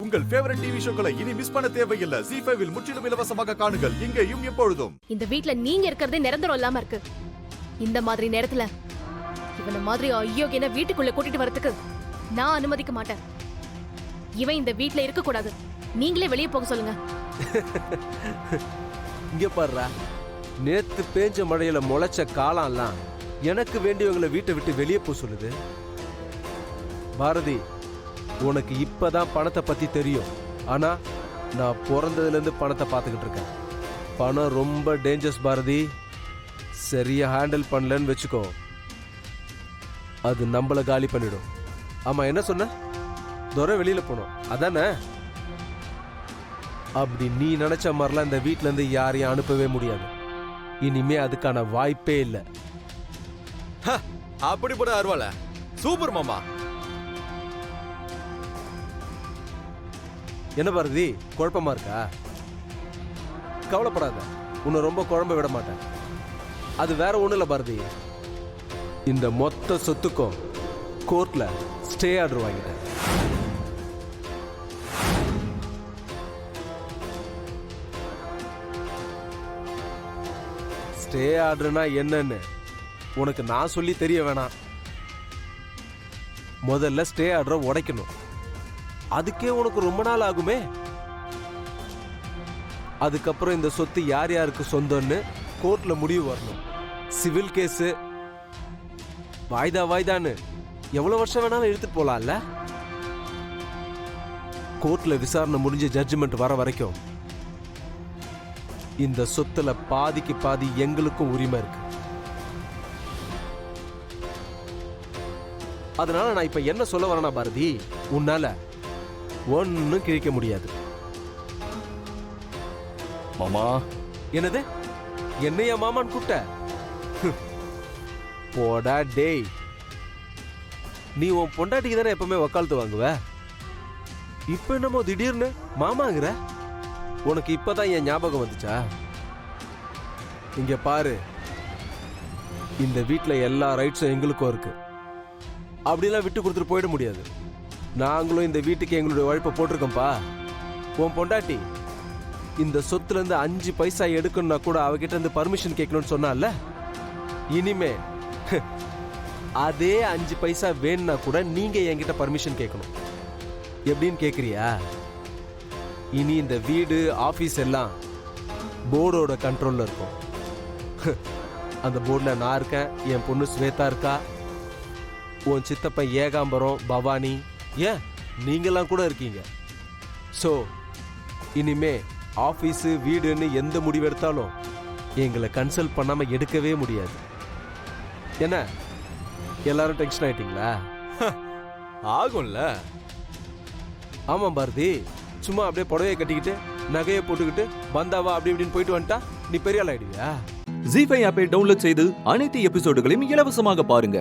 உங்கள் favourite TV ஷோக்களை இனி miss பண்ண தேவையில்லை. ZEE5 இல் முற்றிலும் இலவசமாக காணுங்கள், இங்கேயும் எப்பொழுதும். இந்த வீட்ல நீங்க இருக்கிறதே நிரந்தரம் இல்லாம இருக்கு. இந்த மாதிரி நேரத்துல இவன மாதிரி அயோக்கியனை வீட்டுக்குள்ள கூட்டிட்டு வரதுக்கு நான் அனுமதிக்க மாட்டேன். இவன் இந்த வீட்ல இருக்க கூடாது. நீங்களே வெளியே போக சொல்லுங்க. இங்க பாருடா, நேத்து பேஞ்ச மழையில முளைச்ச காலம்லாம் எனக்கு வேண்டியவங்களை வீட்டை விட்டு வெளியே போக சொல்லுது. பாரதி, உனக்கு இப்பதான் பணத்தை பத்தி தெரியும். ஆனா நான் பிறந்ததுல இருந்து பணத்தை பார்த்துக்கிட்டு இருக்கேன். பணம் ரொம்ப டேஞ்சர்ஸ் பாரதி. சரியா ஹேண்டில் பண்ணலன்னு வச்சுக்கோ, அது நம்மள காலி பண்ணிடும். ஆமா, என்ன சொன்ன? துரை வெளியில போனோம் அதானே? அப்படி நீ நினைச்ச மாதிரிலாம் இந்த வீட்ல இருந்து யாரையும் அனுப்பவே முடியாது. இனிமே அதுக்கான வாய்ப்பே இல்லை. அப்படி போட அருவால சூப்பர் மாமா. என்ன பாரதி, குழப்பமா இருக்கா? கவலைப்படாத, உன்னை ரொம்ப குழம்ப விட மாட்டேன். அது வேற ஒண்ணு இல்ல பாரதி, இந்த மொத்த சொத்துக்கும் கோர்ட்ல ஸ்டே ஆர்டர் வாங்கிட்டேன். ஸ்டே ஆர்டர்னா என்னன்னு உனக்கு நான் சொல்லி தெரிய வேணாம். முதல்ல ஸ்டே ஆர்டரை உடைக்கணும். அதுக்கே உனக்கு ரொம்ப நாள் ஆகுமே. அதுக்கப்புறம் இந்த சொத்து யார் யாருக்கு சொந்தம்னு கோர்ட்ல முடிவு வரணும். சிவில் கேஸ் வாய்தான்னு எவ்வளவு வருஷம் வேணாலும் எடுத்துட்டு போலாம்ல. கோர்ட்ல விசாரணை முடிஞ்ச ஜட்ஜ்மெண்ட் வர வரைக்கும் இந்த சொத்துல பாதிக்கு பாதி எங்களுக்கும் உரிமை இருக்கு. அதனால நான் இப்ப என்ன சொல்ல வரேனா பாரதி, உன்னால ஒன்னும் கிழிக்க முடியாது. மாமா. என்னது? என்னையா மாமான்னு கூப்பிட்ட? போடா டேய். நீ உன் பொண்டாட்டிக்கு தானே எப்பவுமே வக்காலத்து வாங்குவ. இப்ப என்னமோ திடீர்னு மாமாங்கிற? உனக்கு இப்பதான் என் ஞாபகம் வந்துச்சா? இங்க பாரு, இந்த வீட்டுல எல்லா ரைட்ஸும் எங்களுக்கும் இருக்கு. அப்படிலாம் விட்டு கொடுத்துட்டு போயிட முடியாது. நாங்களும் இந்த வீட்டுக்கு எங்களுடைய உழைப்பை போட்டிருக்கோம்ப்பா. உன் பொண்டாட்டி இந்த சொத்துல இருந்து 5 பைசா எடுக்கணும்னா கூட அவகிட்ட இருந்து பர்மிஷன் கேட்கணும்னு சொன்னால. இனிமே அதே 5 பைசா வேணும்னா கூட நீங்க என்கிட்ட பர்மிஷன் கேட்கணும். எப்படின்னு கேக்குறியா? இனி இந்த வீடு ஆபீஸ் எல்லாம் போர்டோட கண்ட்ரோல்ல இருக்கும். அந்த போர்டுல நான் இருக்கேன், என் பொண்ணு ஸ்வேதா இருக்கா, உன் சித்தப்பன் ஏகாம்பரம், பவானி, ஏன் நீங்கெல்லாம் கூட இருக்கீங்க. சோ இனிமே ஆபீஸ் வீடுன்னு எந்த முடிவு எடுத்தாலும் எங்களை கன்சல்ட் பண்ணாம எடுக்கவே முடியாது. என்ன எல்லாரும் டென்ஷன் ஆயிட்டீங்களா? ஆகும்ல. ஆமா பாரதி, சும்மா அப்படியே புடவையை கட்டிக்கிட்டு நகையை போட்டுக்கிட்டு பந்தாவா அப்படி இப்படின்னு போயிட்டு வந்துட்டா நீ பெரிய ஆள் ஆயிடுவியா? ZEE5 ஆப்பை டவுன்லோட் செய்து அனைத்து எபிசோடுகளையும் இலவசமாக பாருங்க.